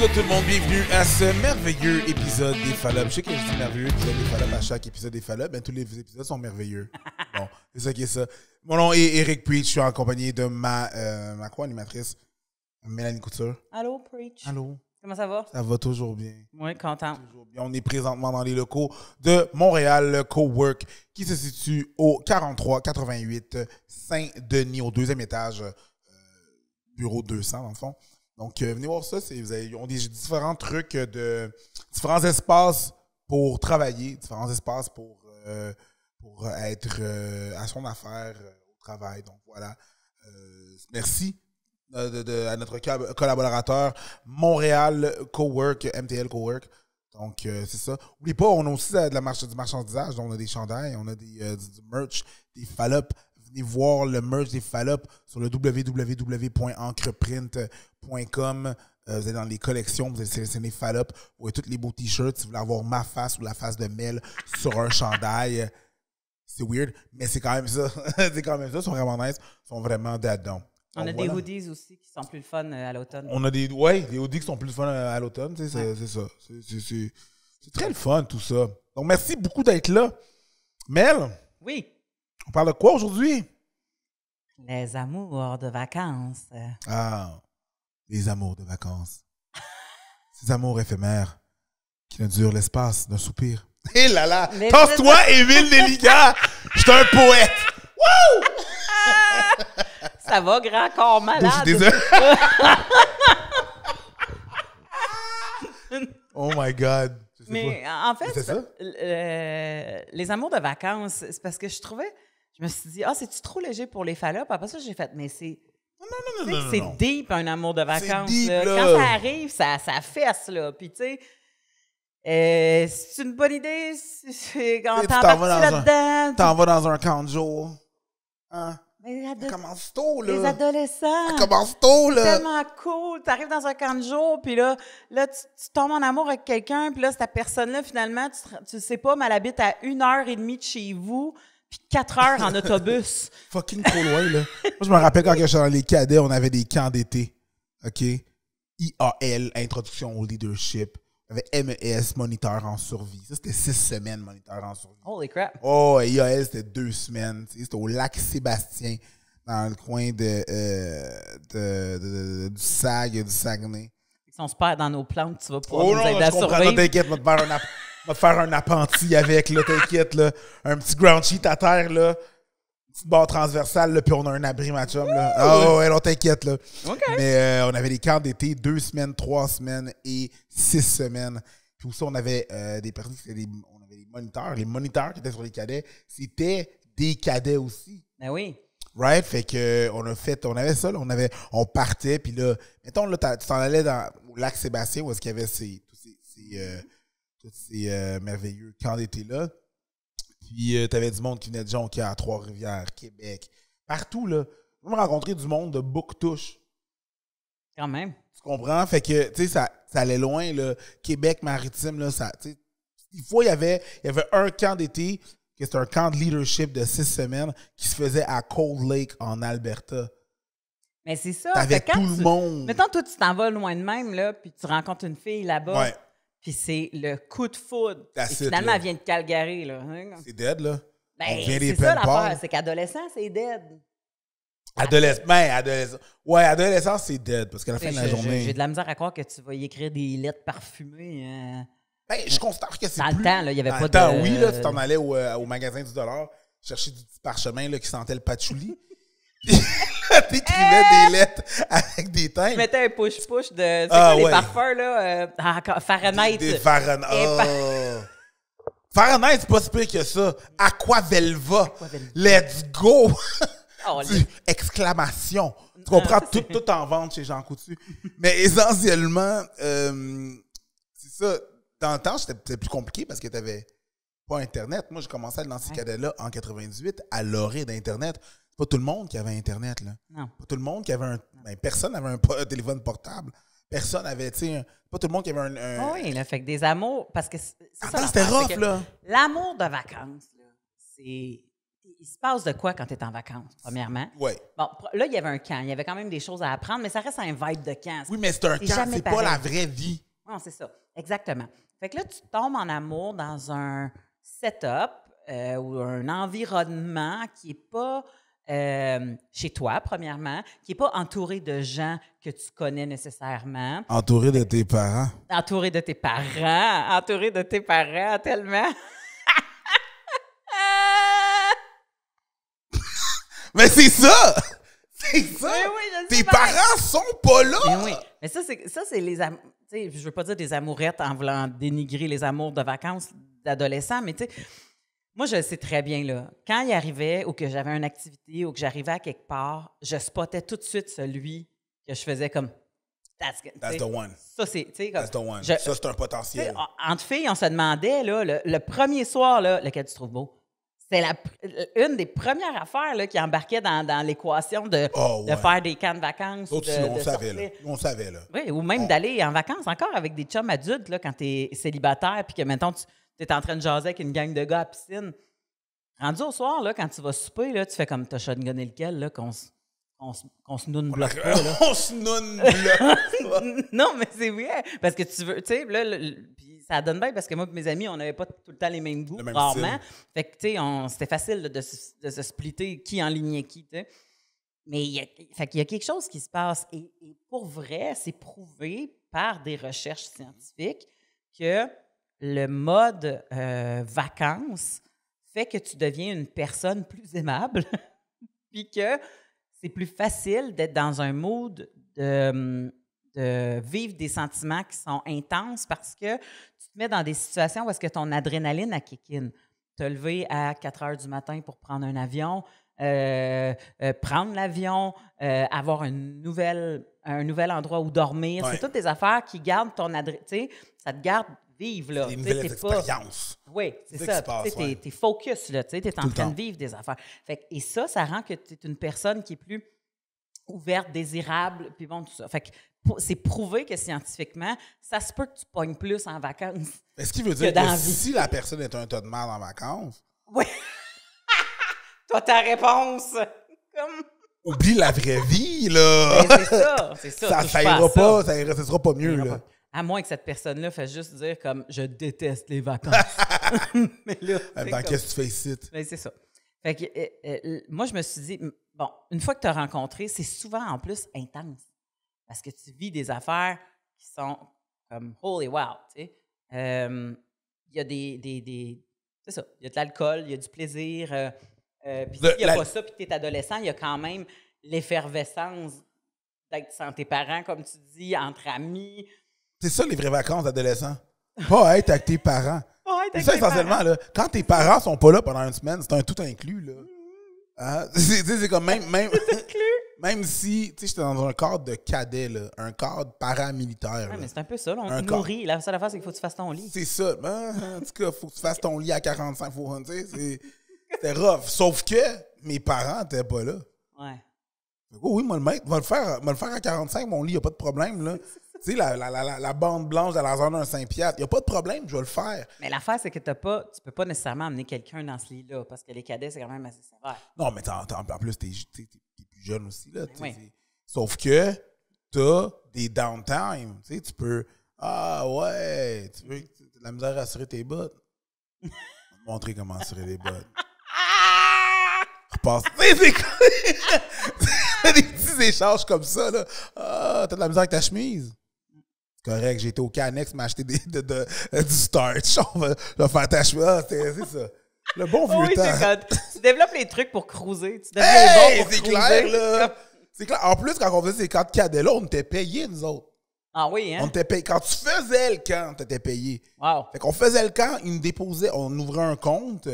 good tout le monde? Bienvenue à ce merveilleux épisode des Fallops. Je sais que je dis merveilleux épisode des Fallops à chaque épisode des Fallops, mais tous les épisodes sont merveilleux. Bon, c'est ça qui est ça. Mon nom est Eric Preach, je suis en compagnie de ma co-animatrice, Mélanie Couture. Allô, Preach. Allô. Comment ça va? Ça va toujours bien. Oui, content. Toujours bien. On est présentement dans les locaux de Montréal, le Cowork, qui se situe au 4388 Saint-Denis, au deuxième étage, bureau 200 dans le fond. Donc, venez voir ça. Ils ont des différents trucs, différents espaces pour travailler, différents espaces pour être à son affaire au travail. Donc, voilà. Merci à notre collaborateur Montréal Cowork, MTL Cowork. Donc, c'est ça. N'oubliez pas, on a aussi du marchandisage. Donc, on a des chandails, on a du merch, des Fallops. Venez voir le merch des Fallops sur le www.encreprint.com. Vous allez dans les collections, vous allez sélectionner Fallops. Vous voyez tous les beaux t-shirts. Si vous voulez avoir ma face ou la face de Mel sur un chandail, c'est weird, mais c'est quand même ça. C'est quand même ça. Ils sont vraiment nice. Ils sont vraiment dedans. On a des hoodies aussi qui sont plus le fun à l'automne. On a des hoodies qui sont plus le fun à l'automne. C'est ça. C'est très le fun, tout ça. Donc, merci beaucoup d'être là. Mel? Oui. On parle de quoi aujourd'hui? Les amours de vacances. Ah, les amours de vacances. Ces amours éphémères qui ne durent l'espace d'un soupir. Hé là là! Tasse-toi, Émile Delicat! Je suis un poète! Wouh! Ça va, grand corps malade? Je suis désolé. Oh my God! Mais en fait, c'est ça? les amours de vacances, c'est parce que je me suis dit, c'est-tu trop léger pour les Fallops? Après ça, j'ai fait, mais c'est... Non. C'est deep, un amour de vacances. Deep, là. là. Quand ça arrive, ça fesse, là. Puis, tu sais, c'est une bonne idée. Quand t'embarques là-dedans. T'en vas dans un camp de jour. Hein? Ça commence tôt, là. Les adolescents. Ça commence tôt, là. C'est tellement cool. T'arrives dans un camp de jour, puis là tu tombes en amour avec quelqu'un, puis là, cette personne-là, finalement, tu sais pas, mais elle habite à 1h30 de chez vous, puis 4 heures en autobus. Fucking trop loin, là. Moi, je me rappelle quand j'étais dans les cadets, on avait des camps d'été. OK? IAL, Introduction au Leadership. On avait MES, Moniteur en survie. Ça, c'était 6 semaines, Moniteur en survie. Holy crap. Oh, IAL, c'était 2 semaines. C'était au lac Sébastien, dans le coin du Saguenay. Si on se perd dans nos plantes, tu vas pouvoir nous aider à survivre. T'inquiète, on va te faire un appentis avec, là, t'inquiète, là. Un petit ground sheet à terre, là. Une petite barre transversale, là, puis on a un abri, ma chum, là. Oh, ouais, non, t'inquiète, là. OK. Mais on avait des camps d'été, 2 semaines, 3 semaines et 6 semaines. Puis aussi, on avait des personnes qui étaient on avait des moniteurs. Les moniteurs qui étaient sur les cadets, c'était des cadets aussi. Ben oui. Right? Fait que on avait ça, là, on partait, puis là, mettons, là, tu t'en allais au lac Sébastien, où est-ce qu'il y avait tous ces merveilleux camps d'été-là. Puis t'avais du monde qui venait de Jonquière, à Trois-Rivières, Québec, partout, là. On a rencontré du monde de Bouctouche. Quand même. Tu comprends? Fait que, tu sais, ça allait loin, là. Québec maritime, là, ça, tu sais. Une fois, il y avait un camp d'été, que c'était un camp de leadership de 6 semaines, qui se faisait à Cold Lake, en Alberta. Mais c'est ça. Avec tout le monde. Mettons, toi, tu t'en vas loin de même, là, puis tu rencontres une fille là-bas. Ouais. Puis c'est le coup de foudre. Et That's it, finalement, là. elle vient de Calgary, là. C'est dead, là. Ben, On vient des c'est ça pen pals. l'affaire, c'est qu'adolescent, c'est dead. Adolescent. Ouais, adolescent, c'est dead, parce qu'à la fin de la journée... J'ai de la misère à croire que tu vas y écrire des lettres parfumées. Ben, je constate que c'est dans plus... le temps, là, il n'y avait dans pas le temps, de... oui, là, tu t'en allais au magasin du dollar, chercher du petit parchemin là, qui sentait le patchouli. T'écrivais des lettres avec des teintes. Tu mettais un push-push de... Ouais. les parfums, là? Fahrenheit. Des Fahrenheit. Fahrenheit, c'est pas si pire que ça. Aquavelva. Let's go! Oh, exclamation. Tu comprends? Tout en vente chez Jean Coutu. Mais essentiellement, c'est ça. Dans le temps, c'était plus compliqué parce que t'avais pas Internet. Moi, j'ai commencé à aller dans ces cadets-là en 98 à l'orée d'Internet. C'est pas tout le monde qui avait Internet, là. Non. Pas tout le monde qui avait personne n'avait un téléphone portable. Personne avait, tu sais, pas tout le monde qui avait un... Oui, là, fait que des amours, parce que c'est ça. C'était rough, là. L'amour de vacances, là, c'est... il se passe de quoi quand tu es en vacances, premièrement? Oui. Bon, là, il y avait un camp. Il y avait quand même des choses à apprendre, mais ça reste un vibe de camp. Oui, mais c'est un camp, c'est pas la vraie vie. Non, c'est ça. Exactement. Fait que là, tu tombes en amour dans un setup ou un environnement qui n'est pas chez toi, premièrement, qui n'est pas entouré de gens que tu connais nécessairement. Entouré de tes parents. Entouré de tes parents. Entouré de tes parents, tellement. Mais c'est ça! C'est ça! Mais oui, tes parents sont pas là! Mais oui. Mais ça, c'est les amours. Je veux pas dire des amourettes en voulant dénigrer les amours de vacances d'adolescents, mais tu sais, moi, je le sais très bien, là. Quand il arrivait ou que j'avais une activité ou que j'arrivais à quelque part, je spottais tout de suite celui que je faisais comme That's the one. Ça, c'est. Comme, That's the one. Ça, c'est un potentiel. Entre filles, on se demandait, là, le premier soir, là, lequel tu trouves beau. C'est une des premières affaires là, qui embarquait dans l'équation de faire des camps de vacances. On savait, là. Oui, ou même d'aller en vacances encore avec des chums adultes là, quand tu es célibataire puis que, mettons, tu es en train de jaser avec une gang de gars à la piscine. Rendu au soir, là, quand tu vas souper, là, tu fais comme t'as shotgunné lequel, là, qu'on se noune-bloque pas. Là. On se noune-bloque pas. Non, mais c'est vrai. Parce que tu veux, tu sais, là, puis ça donne bien parce que moi et mes amis, on n'avait pas tout le temps les mêmes goûts, rarement. Fait que, tu sais, c'était facile là, de se splitter qui enlignait qui, tu sais. Mais il y a quelque chose qui se passe. Et pour vrai, c'est prouvé par des recherches scientifiques que le mode vacances fait que tu deviens une personne plus aimable, puis que c'est plus facile d'être dans un mood de vivre des sentiments qui sont intenses parce que tu te mets dans des situations où est-ce que ton adrénaline a kick in. Te lever à 4 heures du matin pour prendre un avion, prendre l'avion, avoir un nouvel endroit où dormir. Ouais. C'est toutes des affaires qui gardent ton adrénaline. Tu sais, ça te garde vivre. Là. C'est une nouvelle expérience. Oui, c'est ça. Tu es focus, là. Tu es en train de vivre des affaires. Et ça rend que tu es une personne qui est plus ouverte, désirable, puis bon, tout ça. Fait que c'est prouvé que scientifiquement, ça se peut que tu pognes plus en vacances. Est-ce qu'il veut dire que si la personne est un tas de merde en vacances? Oui. Toi, ta réponse. Oublie la vraie vie, là. Ben, c'est ça. Ça ira pas, ça sera pas mieux, là. À moins que cette personne-là fasse juste dire comme « je déteste les vacances ». Mais là, qu'est-ce que tu fais ici? Ben, c'est ça. Fait que, moi, je me suis dit, bon, une fois que tu as rencontré, c'est souvent en plus intense. Parce que tu vis des affaires qui sont comme « holy wow », tu sais. Il y a c'est ça, il y a de l'alcool, il y a du plaisir. Puis s'il n'y a pas ça, puis tu es adolescent, il y a quand même l'effervescence d'être sans tes parents, comme tu dis, entre amis. C'est ça, les vraies vacances d'adolescent. Pas être avec tes parents. C'est ça, essentiellement, là. Quand tes parents sont pas là pendant une semaine, c'est un tout inclus, là. Hein? C'est comme même si, tu sais, j'étais dans un cadre de cadet, là, un cadre paramilitaire. Ouais, mais c'est un peu ça, là. On nourrit. La seule affaire, c'est qu'il faut que tu fasses ton lit. C'est ça. En tout cas, il faut que tu fasses ton lit à 45 fois. C'était rough. Sauf que mes parents n'étaient pas là. Ouais. Oui, moi, le maître, va le faire à 45, mon lit, il n'y a pas de problème, là. Tu sais, la bande blanche de la zone d'un Saint-Pierre, il n'y a pas de problème, je vais le faire. Mais l'affaire, c'est que tu peux pas nécessairement amener quelqu'un dans ce lit-là, parce que les cadets, c'est quand même assez sévère. Non, mais en plus, t'es plus jeune aussi, là. Oui. Sauf que t'as des downtime. Tu sais, tu peux... Ah ouais, tu veux de la misère à serrer tes bottes? Je vais te montrer comment serrer les bottes. Repasse. C'est des petits échanges comme ça, là. Ah, t'as de la misère avec ta chemise? C'est correct, j'ai été au Canex m'acheter du starch. Je vais faire ta chemise. Ah, c'est ça. Le bon vieux temps. Quand tu développes les trucs pour cruiser. Tu deviens bon pour c'est cruiser. Clair, là. C'est clair. En plus, quand on faisait ces camps de cadets-là, on était payés, nous autres. Ah oui, hein? On était payés. Quand tu faisais le camp, tu étais payé. Wow. Fait qu'on faisait le camp, ils nous déposaient, on ouvrait un compte,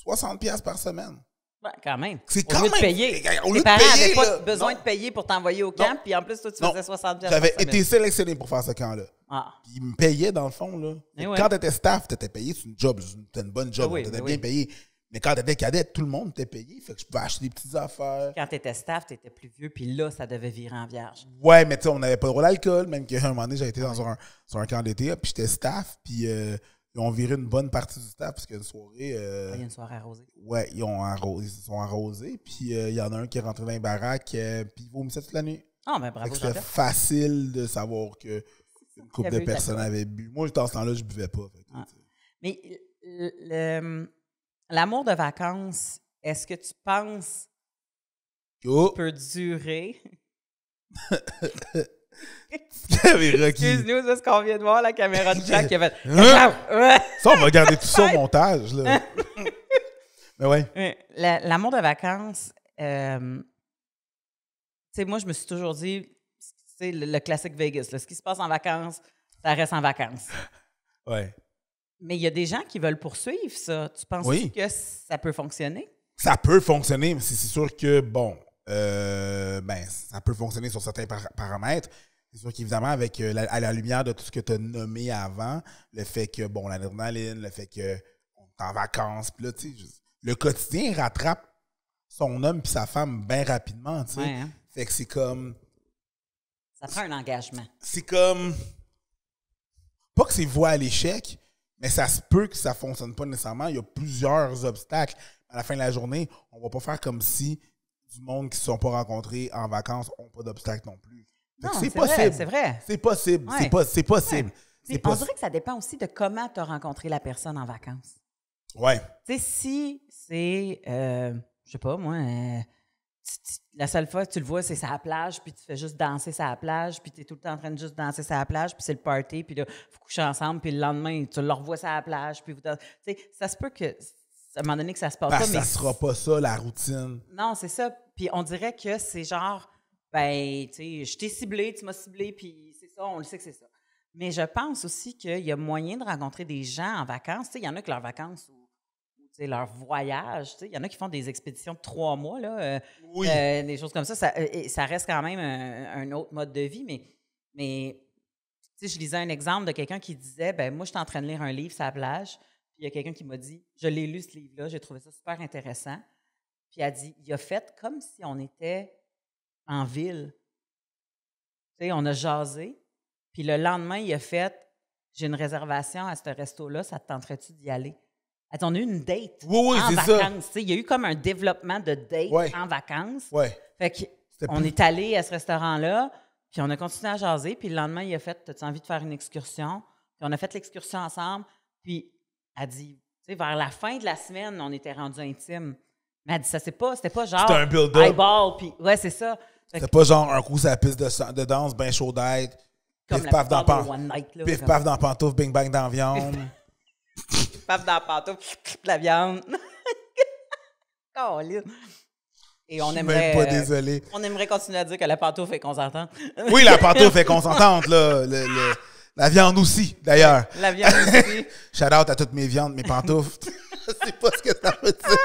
60$ par semaine. Ouais, quand même. C'est quand même. Payer. Tes parents n'avaient pas besoin de payer pour t'envoyer au camp, puis en plus, toi, tu faisais 60$ par semaine. J'avais été sélectionné pour faire ce camp-là. Ah. Puis ils me payaient, dans le fond, là. Quand t'étais staff, t'étais payé, c'est une job, c'était une bonne job, t'étais bien payé. Mais quand t'étais cadet, tout le monde t'était payé, fait que je pouvais acheter des petites affaires. Quand t'étais staff, t'étais plus vieux, puis là, ça devait virer en vierge. Ouais, mais tu sais, on n'avait pas le droit à l'alcool, même qu'à un moment donné, j'ai été sur un camp d'été, puis j'étais staff, puis ils ont viré une bonne partie du staff parce qu'il y a une soirée. Il y a une soirée arrosée. Ouais, ils se sont arrosés. Puis il y en a un qui est rentré dans les baraques, puis il vomissait toute la nuit. Ah, ben bravo, c'était facile de savoir que une couple de personnes avaient bu. Moi, dans ce temps-là, je buvais pas. Mais l'amour de vacances, est-ce que tu penses qu'il peut durer? Excuse-nous, c'est ce qu'on vient de voir, la caméra de Jack qui a fait. Ça, on va garder tout ça au montage. Là. Mais ouais. L'amour de vacances, tu sais, moi, je me suis toujours dit, c'est le classique Vegas. Là, ce qui se passe en vacances, ça reste en vacances. Ouais. Mais il y a des gens qui veulent poursuivre ça. Tu penses que ça peut fonctionner? Ça peut fonctionner, mais c'est sûr que, bon, ça peut fonctionner sur certains paramètres. C'est sûr qu'évidemment, avec à la lumière de tout ce que tu as nommé avant, le fait que, bon, l'adrénaline, le fait qu'on est en vacances, puis là, tu sais, le quotidien rattrape son homme puis sa femme bien rapidement, tu sais. Ouais, hein? Fait que c'est comme... Ça prend un engagement. C'est comme... Pas que c'est voie à l'échec, mais ça se peut que ça ne fonctionne pas nécessairement. Il y a plusieurs obstacles. À la fin de la journée, on ne va pas faire comme si du monde qui ne se sont pas rencontrés en vacances n'ont pas d'obstacles non plus. Non, c'est possible. C'est vrai. C'est possible. Ouais. C'est possible. Ouais. On dirait que ça dépend aussi de comment tu as rencontré la personne en vacances. Ouais. Tu sais, si c'est, je sais pas, moi, la seule fois que tu le vois, c'est sur la plage, puis tu fais juste danser sur la plage, puis tu es tout le temps en train de juste danser sur la plage, puis c'est le party, puis là, il faut coucher ensemble, puis le lendemain, tu le revois sur la plage, puis tu sais, ça se peut que, à un moment donné, que ça se passe pas, mais... ça sera pas ça, la routine. Non, c'est ça. Puis on dirait que c'est genre, ben, tu sais, je t'ai ciblé, tu m'as ciblé, puis c'est ça, on le sait que c'est ça. Mais je pense aussi qu'il y a moyen de rencontrer des gens en vacances. Tu sais, il y en a que leurs vacances ou leur voyage, il y en a qui font des expéditions de 3 mois, là, des choses comme ça. Ça reste quand même un autre mode de vie, mais je lisais un exemple de quelqu'un qui disait, ben moi, je suis en train de lire un livre sur la plage, puis il y a quelqu'un qui m'a dit, je l'ai lu ce livre-là, j'ai trouvé ça super intéressant. Puis elle a dit, il a fait comme si on était en ville. Tu sais, on a jasé, puis le lendemain, il a fait, j'ai une réservation à ce resto-là, ça te tenterait-tu d'y aller? On a eu une date en vacances. Il y a eu comme un développement de date en vacances. Ouais. Fait qu'on est allé à ce restaurant-là, puis on a continué à jaser, puis le lendemain, il a fait, as-tu envie de faire une excursion? Puis on a fait l'excursion ensemble, puis elle a dit, vers la fin de la semaine, on était rendus intimes. Mais elle dit, c'était pas genre... C'était un build-up. Eyeball, puis ouais, c'est ça. C'était pas genre un coup sur la piste de danse, bien chaud d'aide, pif-paf dans la pantoufle, bing-bang dans la viande. Paf dans la pantoufle, de la viande. Et on aimerait... même pas désolé. On aimerait continuer à dire que la pantoufle est consentante. Oui, la pantoufle est consentante, là. La viande aussi, d'ailleurs. La viande aussi. Shout-out à toutes mes viandes, mes pantoufles. Je sais pas ce que ça veut dire.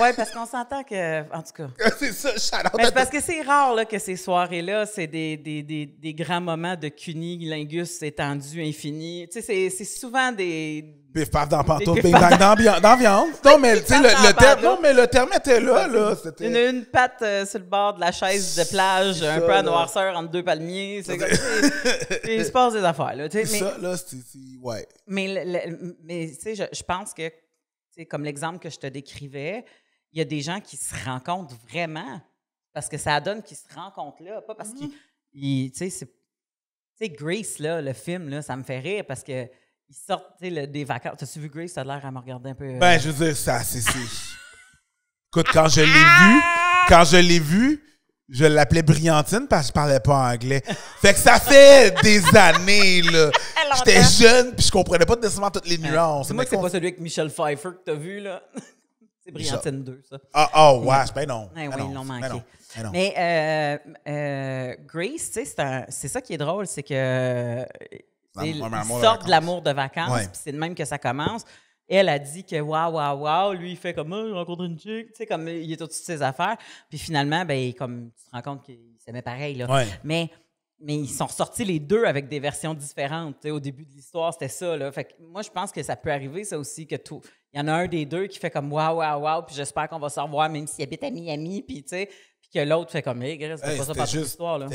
Oui, parce qu'on s'entend que... En tout cas... C'est ça, shout-out. Mais c'est parce que c'est rare là, que ces soirées-là, c'est des grands moments de cunilingus étendu, infini. Tu sais, c'est souvent des... Pif paf dans pantoufle, bing bang dans viande. Non, mais tu sais, le terme était là. C'était... Une patte sur le bord de la chaise de plage, un peu à noirceur entre deux palmiers. C'est comme il se passe des affaires. Là, c'est ça, là, ouais. Mais tu sais, je pense que, comme l'exemple que je te décrivais, il y a des gens qui se rencontrent vraiment parce que ça donne qu'ils se rencontrent là, pas parce qu'ils... Tu sais, Grace, là, le film, là, ça me fait rire parce que ils sortent des vacances. T'as-tu vu Grace? Ça a l'air à me regarder un peu... Ben, je veux dire, ça, c'est... Écoute, quand je l'ai vu, je l'appelais Brillantine parce que je parlais pas anglais. Fait que ça fait des années, là. J'étais jeune, puis je comprenais pas nécessairement toutes les nuances. C'est moi que c'est pas celui avec Michel Pfeiffer que t'as vu, là. C'est Brillantine 2, ça. Ouais, ben non. Oui, ils l'ont manqué. Non. Mais Grace, tu sais, c'est ça qui est drôle, c'est que... Ils sortent de l'amour de vacances, puis c'est de même que ça commence. Elle a dit que waouh, lui, il fait comme j'ai rencontré une chick, tu sais, comme il est au-dessus de ses affaires. Puis finalement, ben, comme tu te rends compte qu'ils s'aimaient pareil, là. Ouais. Mais ils sont ressortis les deux avec des versions différentes. Tu sais, au début de l'histoire, c'était ça, là. Fait que moi, je pense que ça peut arriver, ça aussi, que il y en a un des deux qui fait comme waouh, puis j'espère qu'on va se revoir, même s'il habite à Miami, puis tu sais, puis que l'autre fait comme, c'était pas ça par l'histoire, là.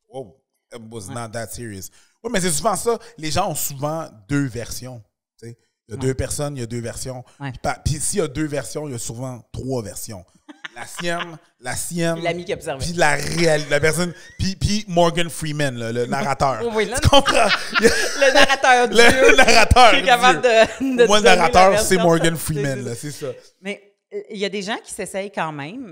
Wow, it was not that serious. Oui, mais c'est souvent ça. Les gens ont souvent deux versions. Tu sais. Il y a deux personnes, il y a deux versions. Ouais. Puis s'il y a deux versions, il y a souvent trois versions. La sienne. Puis l'ami qui observait. Puis la personne. Puis Morgan Freeman, là, le narrateur. Oui, là, tu comprends? le narrateur Dieu. Le narrateur. Qui est capable de Pour moi, le donner la narrateur, c'est version. Morgan Freeman, là, c'est ça. Mais il y a des gens qui s'essayent quand même.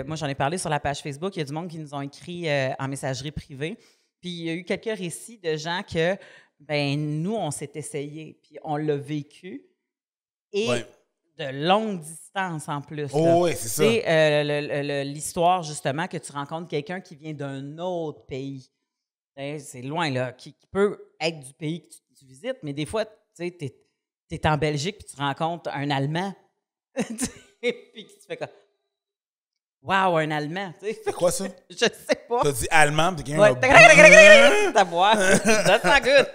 Moi, j'en ai parlé sur la page Facebook. Il y a du monde qui nous ont écrit en messagerie privée. Puis il y a eu quelques récits de gens que, nous, on s'est essayés, puis on l'a vécu. Et de longue distance en plus. Oh, oui, c'est ça. C'est l'histoire, justement, que tu rencontres quelqu'un qui vient d'un autre pays. C'est loin, là, qui peut être du pays que tu visites, mais des fois, tu sais, tu es en Belgique puis tu rencontres un Allemand. Puis tu fais comme wow, un Allemand. C'est quoi ça? Je sais pas. T'as dit allemand, puis Ouais. Ta voix. That's not good.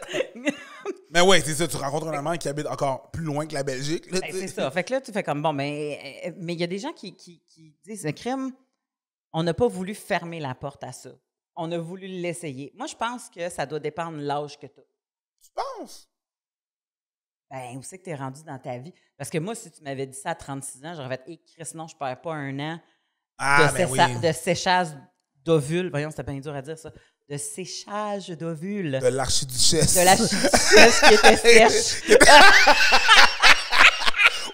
Mais oui, c'est ça. Tu rencontres un Allemand qui habite encore plus loin que la Belgique. Là, C'est ça. Fait que là, tu fais comme bon, mais il y a des gens qui disent le crime, on n'a pas voulu fermer la porte à ça. On a voulu l'essayer. Moi, je pense que ça doit dépendre de l'âge que tu as. Tu penses? Où c'est que tu es rendu dans ta vie? Parce que moi, si tu m'avais dit ça à 36 ans, j'aurais fait Chris, non, je ne perds pas un an de séchage d'ovules. Voyons, c'était bien dur à dire ça. De séchage d'ovules. De l'archiduchesse. De l'archiduchesse qui était sèche.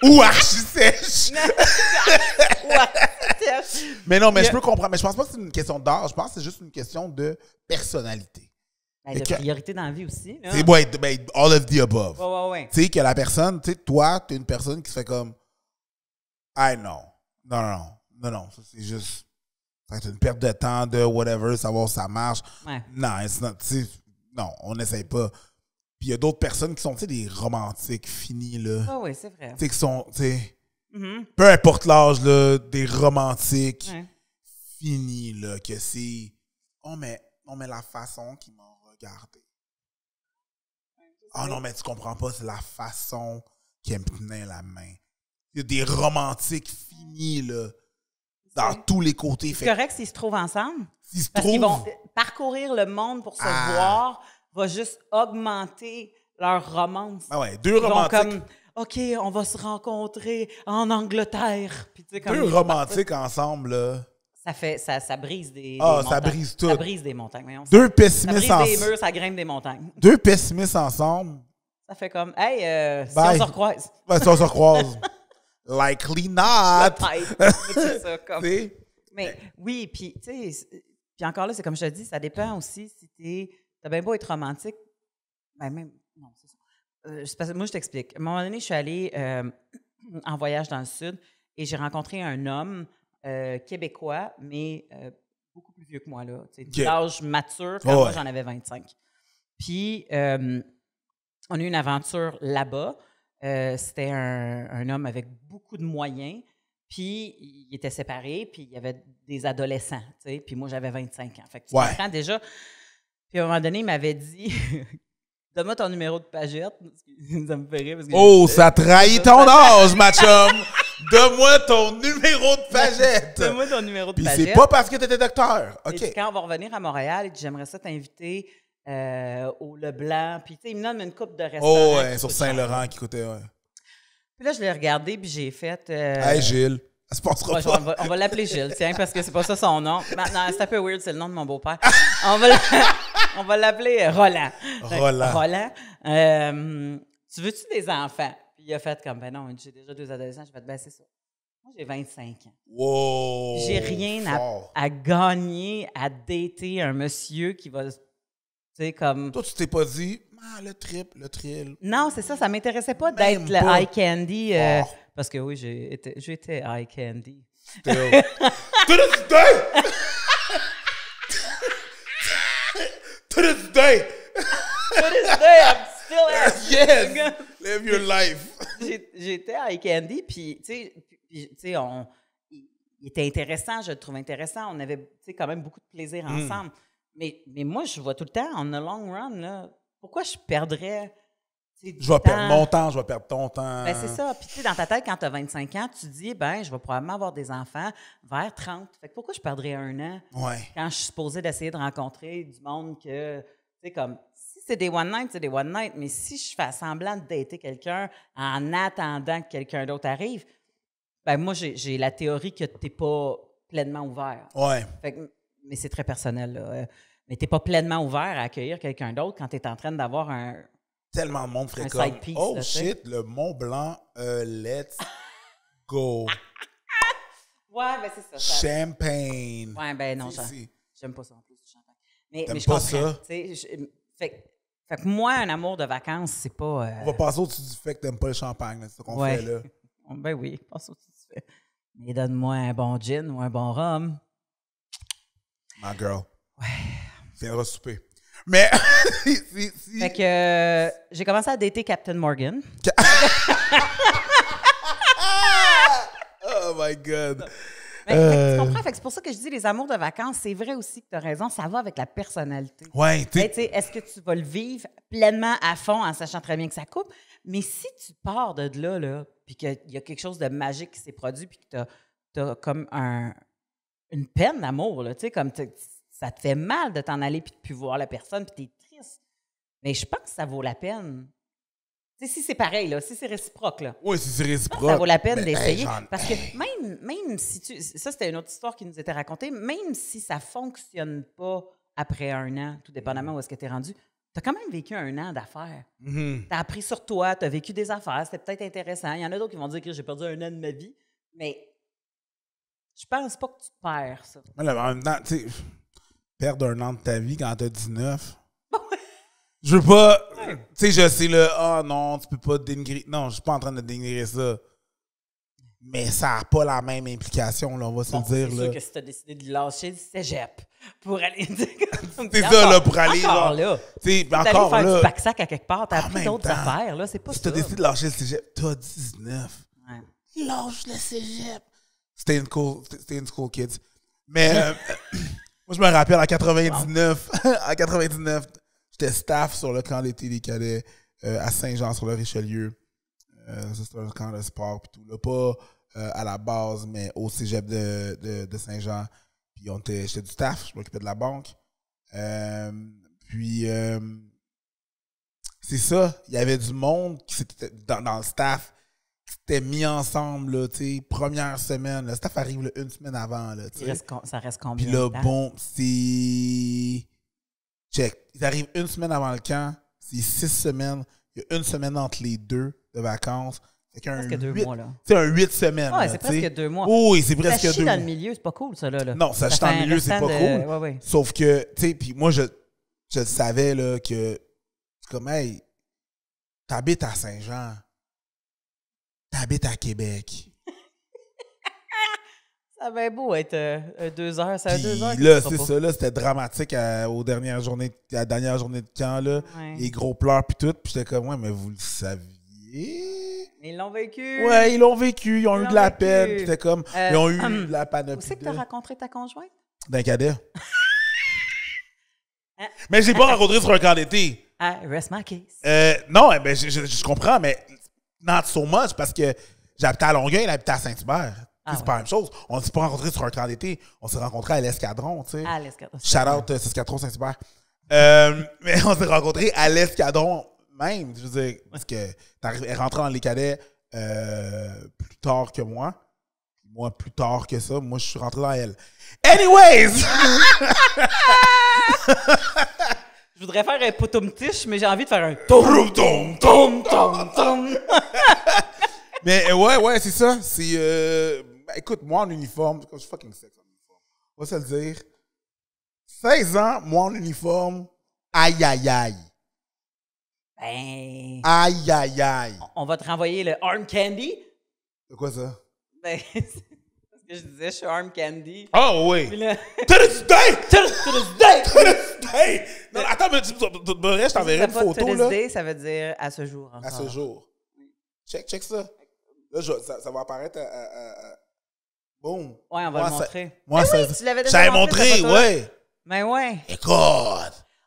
Ou archi-sèche. Mais non, mais je peux comprendre. Mais je pense pas que c'est une question d'âge. Je pense que c'est juste une question de personnalité. De priorité dans la vie aussi. Là. C'est all of the above. Ouais. Tu sais, que la personne, tu sais, toi, t'es une personne qui se fait comme non. Non. Ça, c'est juste. Ça va être une perte de temps, de whatever, savoir si ça marche. Ouais. Non, non, on n'essaye pas. Puis il y a d'autres personnes qui sont, tu sais, des romantiques finis, là. Ah oui, c'est vrai. Tu sais, qui sont, tu sais, peu importe l'âge, là, des romantiques finis, là, que c'est. Oh, mais la façon qu'ils m'ont regardé. Oh non, mais tu comprends pas, c'est la façon qu'elle me tenait la main. Il y a des romantiques finis, là, dans tous les côtés. C'est correct s'ils se trouvent ensemble? Parce qu'ils vont parcourir le monde pour se voir, va juste augmenter leur romance. Ah ouais, deux romantiques. Ils vont comme, OK, on va se rencontrer en Angleterre. Puis, tu sais, comme deux romantiques ensemble, là. Ça brise des montagnes. Ça brise tout. Ça brise des montagnes. Voyons, deux pessimistes ensemble. Ça brise des murs, ça grimpe des montagnes. Deux pessimistes ensemble. Ça fait comme, hey, si on se recroise. Si on se recroise. Likely not. C'est ça, comme. Mais oui, puis, tu sais, puis encore là, c'est comme je te dis, ça dépend aussi si t'as bien beau être romantique. Non, c'est ça. Parce que moi, je t'explique. À un moment donné, je suis allée en voyage dans le Sud et j'ai rencontré un homme québécois, mais beaucoup plus vieux que moi, là. D'âge mature, quand moi, j'en avais 25. Puis, on a eu une aventure là-bas. C'était un homme avec beaucoup de moyens, puis il était séparé, puis il y avait des adolescents, tu sais, puis moi, j'avais 25 ans. Fait que tu comprends déjà. Puis à un moment donné, il m'avait dit « Donne-moi ton numéro de pagette. » Ça me fait rire. Parce que ça trahit ton âge, ma chum! Donne-moi ton numéro de pagette! Donne-moi ton numéro de pagette. Puis c'est pas parce que tu étais docteur. OK. Et quand on va revenir à Montréal, j'aimerais ça t'inviter au Leblanc. Puis, tu sais, il me donne une coupe de restaurant. Oh, ouais, sur Saint-Laurent qui coûtait, Puis là, je l'ai regardé, puis j'ai fait... Hey, Gilles, ça se passera pas. On va l'appeler Gilles, tiens, parce que c'est pas ça son nom. Non, c'est un peu weird, c'est le nom de mon beau-père. On va l'appeler Roland. Roland. Tu veux-tu des enfants? Puis il a fait comme, non, j'ai déjà 2 adolescents. J'ai fait, c'est ça. Moi, j'ai 25 ans. Wow! J'ai rien à gagner à dater un monsieur qui va... Tu sais, comme... Toi, tu t'es pas dit, le trip, le thrill. Non, c'est ça m'intéressait pas d'être le eye candy. Parce que oui, j'étais eye candy. To this day! To this day! To this day, I'm still at Yes! Live your life! J'étais eye candy, puis tu sais, il était intéressant, je le trouvais intéressant. On avait quand même beaucoup de plaisir ensemble. Mais moi, je vois tout le temps, en the long run, là, pourquoi je perdrais je vais perdre mon temps, je vais perdre ton temps. C'est ça. Puis, tu sais, dans ta tête, quand tu as 25 ans, tu te dis, je vais probablement avoir des enfants vers 30. Fait que pourquoi je perdrais un an quand je suis supposée d'essayer de rencontrer du monde que, tu sais, comme, c'est des one night, c'est des one night. Mais si je fais semblant de dater quelqu'un en attendant que quelqu'un d'autre arrive, ben moi, j'ai la théorie que tu n'es pas pleinement ouvert. Ouais. Mais c'est très personnel, là. Mais tu n'es pas pleinement ouvert à accueillir quelqu'un d'autre quand tu es en train d'avoir un... Tellement de monde ferait Un comme side piece, oh là, shit, le Mont Blanc, let's go. Ouais, ben c'est ça. Champagne. Ouais, ben non, Si. j'aime pas ça en plus, du champagne. Mais T'aimes je pas comprends. ça? Fait que moi, un amour de vacances, c'est pas... On va passer au-dessus du fait que t'aimes pas le champagne, là, c'est ce qu'on Ouais. fait là. Ben oui, passe au-dessus du fait. Mais donne-moi un bon gin ou un bon rhum. My girl. Ouais. Viendra souper. Mais si. Fait que j'ai commencé à dater Captain Morgan. Oh my God. Mais, fait que tu comprends? Fait que c'est pour ça que je dis les amours de vacances, c'est vrai aussi que tu as raison, ça va avec la personnalité. Ouais, tu Ben, tu sais, est-ce que tu vas le vivre pleinement à fond en sachant très bien que ça coupe? Mais si tu pars de là, puis qu'il y a quelque chose de magique qui s'est produit, puis que tu as comme une peine d'amour, là, tu sais, comme ça te fait mal de t'en aller puis de plus voir la personne, puis tu es triste. Mais je pense que ça vaut la peine. Tu sais, si c'est pareil, là, si c'est réciproque, là. Oui, si c'est réciproque. Ça vaut la peine Mais, d'essayer. hey, parce que même si ça, c'était une autre histoire qui nous était racontée, même si ça ne fonctionne pas après un an, tout dépendamment où est-ce que tu es rendu, tu as quand même vécu un an d'affaires. Tu as appris sur toi, tu as vécu des affaires, c'était peut-être intéressant. Il y en a d'autres qui vont dire que j'ai perdu un an de ma vie, mais je pense pas que tu perds ça. Mais là, en même temps, tu sais, perdre un an de ta vie quand t'as 19. Je veux pas. Tu sais, je sais le ah non, tu peux pas dénigrer. Non, je suis pas en train de dénigrer ça. Mais ça n'a pas la même implication, là, on va se le dire. C'est là. sûr que si tu as décidé de lâcher le cégep pour aller. C'est ça, là, pour aller. Encore genre, là. tu sais, T'es allé encore faire là. du bac-sac à quelque part, t'as En appris même d'autres temps, affaires, là, c'est pas Si ça. t'as décidé de lâcher le cégep, t'as 19. Ouais. Lâche le cégep. Stay in school, kids. Mais moi, je me rappelle en 99, en 99, j'étais staff sur le camp d'été des cadets à Saint-Jean-sur-le-Richelieu. Ça, c'était un camp de sport pis tout. Là, pas à la base, mais au cégep de Saint-Jean. Puis j'étais du staff, je m'occupais de la banque. Puis c'est ça, il y avait du monde qui s'était dans le staff qui s'était mis ensemble, là, tu sais, première semaine. Le staff arrive là, une semaine avant, là, tu sais. Ça reste combien Puis là, de temps? bon, c'est... Check. Ils arrivent une semaine avant le camp, c'est 6 semaines. Il y a une semaine entre les deux de vacances. Fait qu'un Presque 2 mois, là. C'est un 8 semaines. Ouais, là, c'est tu sais. presque 2 mois. Oui, c'est presque Ça chie 2 dans mois. le milieu, c'est pas cool, ça, là. Non, ça chie dans fait le un milieu, c'est restant pas de- cool. Ouais. Sauf que, tu sais, puis moi, je savais, là, que, comme, hey, t'habites à Saint-Jean. T'habites à Québec. Ça avait beau être 2 heures, ça a 2 heures. Puis là, c'est ça, là, c'était dramatique à la dernière journée de camp, là. Ouais. Les gros pleurs, puis tout. Puis j'étais comme, ouais, mais vous le saviez? Ils l'ont vécu. Ouais, ils l'ont vécu, ils ont eu l'ont de la vécu. peine. Puis c'était comme, ils ont eu de la Où panoplie. c'est que tu as rencontré ta conjointe? D'un cadet. Mais je l'ai pas rencontré sur un camp d'été. Ah, rest my case. Non, ben, je comprends, mais not so much parce que j'habitais à Longueuil, il habitait à Saint-Hubert. Ah C'est pas la même chose. On ne s'est pas rencontrés sur un camp d'été. On s'est rencontrés à l'Escadron, tu sais. Ah, l'escadron. Shout out Saskatchewan Saint-Hubert. Mais on s'est rencontrés à l'Escadron même. Je veux dire, parce que elle est rentrée dans les cadets plus tard que moi. Moi, plus tard que ça. Moi, je suis rentré dans elle. Anyways! Je voudrais faire un potum-tiche, mais j'ai envie de faire un tom, tom, tom, tom, tom. Mais ouais, c'est ça. C'est. Écoute, moi en uniforme, je suis fucking sexe en uniforme. On va se le dire. 16 ans, moi en uniforme, aïe aïe aïe. Ben, Aïe aïe aïe. on va te renvoyer le arm candy. C'est quoi ça? Ben, c'est ce que je disais, je suis arm candy. Oh Puis oui. là, To this day! to this day! To this day! Non, attends, mais je t'enverrai une photo, To this là. day, ça veut dire à ce jour. À ce encore. jour. Check ça. Là, ça va apparaître à... Boom. Ouais, on va le montrer. Moi, Ben ça... oui, tu l'avais déjà J'avais montré, montré, cette photo-là. ouais. Ben ouais. Écoute,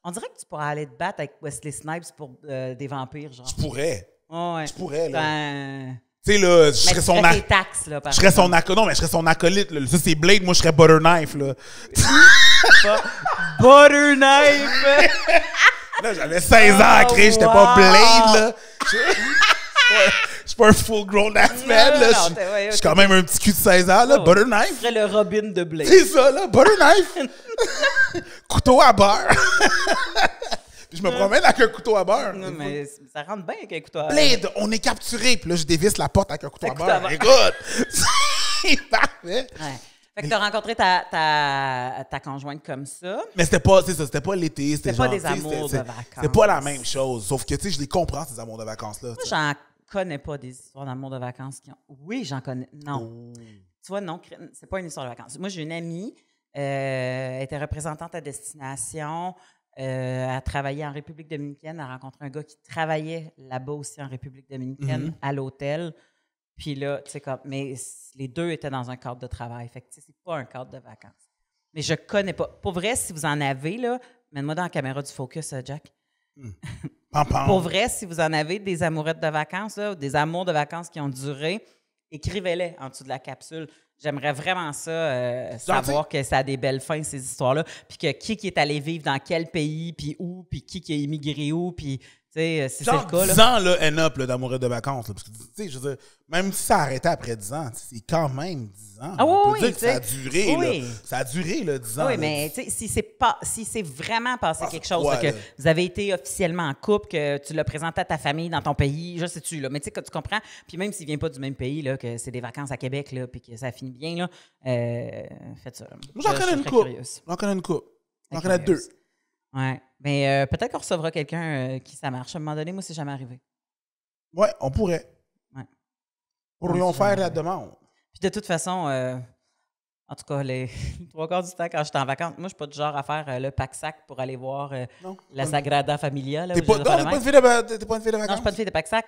On dirait que tu pourrais aller te battre avec Wesley Snipes pour des vampires, genre. je pourrais. Ouais. Je pourrais, là. Ben... Tu sais, là, je Mais serais tu son... ferais tes taxes, là, par Je serais son exemple. acolyte. Non, mais je serais son acolyte. Là. Ça, c'est Blade. Moi, je serais Butter Knife. Là. Butter knife! Là, j'avais 16 ans à créer, j'étais pas Blade, là. Je suis pas un full-grown ass man, là. Je suis quand même un petit cul de 16 ans, là. Butter knife. Tu serais le Robin de Blade. C'est ça, là. Butter knife. Couteau à beurre. Puis je me promène avec un couteau à beurre. Non, mais ça rentre bien avec un couteau à beurre. Blade, on est capturé. Puis là, je dévisse la porte avec un couteau à beurre. Écoute, c'est parfait. Ouais. Fait que t'as rencontré ta conjointe comme ça. Mais c'était pas, c'est ça, c'était pas l'été. C'était pas des amours de vacances. C'est pas la même chose. Sauf que, tu sais, je les comprends, ces amours de vacances-là. Moi, j'en connais pas des histoires d'amour de vacances qui ont... Oui, j'en connais. Non. Oh. Tu vois, non, c'est pas une histoire de vacances. Moi, j'ai une amie, elle était représentante à destination, elle travaillait en République dominicaine, elle a rencontré un gars qui travaillait là-bas aussi en République dominicaine, à l'hôtel. Puis là, tu sais, comme, mais les deux étaient dans un cadre de travail. Fait que, tu sais, c'est pas un cadre de vacances. Mais je connais pas. Pour vrai, si vous en avez, là, mets-moi dans la caméra du focus, Jack. Pour vrai, si vous en avez des amourettes de vacances, là, ou des amours de vacances qui ont duré, écrivez-les en dessous de la capsule. J'aimerais vraiment ça, savoir que ça a des belles fins, ces histoires-là. Puis que qui est allé vivre dans quel pays, puis où, puis qui a immigré où, puis... Si c'est le cas, 10 ans, là, end up, d'amoureux de vacances. Là, parce que, tu sais, je veux dire, même si ça arrêtait après 10 ans, c'est quand même 10 ans. Ah, on oui, peut dire que ça a duré, oui. là. Ça a duré, là, 10 ans. Oui, là. mais tu sais, si c'est vraiment passé quelque chose, ouais, que là. vous avez été officiellement en couple, que tu l'as présenté à ta famille dans ton pays, je sais-tu, là, mais tu sais, que tu comprends, puis même s'il ne vient pas du même pays, là, que c'est des vacances à Québec, là, puis que ça finit bien, là, faites ça. Moi, j'en connais une couple. J'en connais une couple. J'en connais deux. Oui. Mais peut-être qu'on recevra quelqu'un qui ça marche. À un moment donné, moi, c'est jamais arrivé. Oui, on pourrait. Ouais. Pourrions faire la demande. Puis de toute façon, en tout cas, les 3/4 du temps, quand j'étais en vacances, moi, je suis pas du genre à faire le pack-sac pour aller voir la Sagrada Familia. T'es pas une fille de vacances? Non, je suis pas une fille de pack-sac.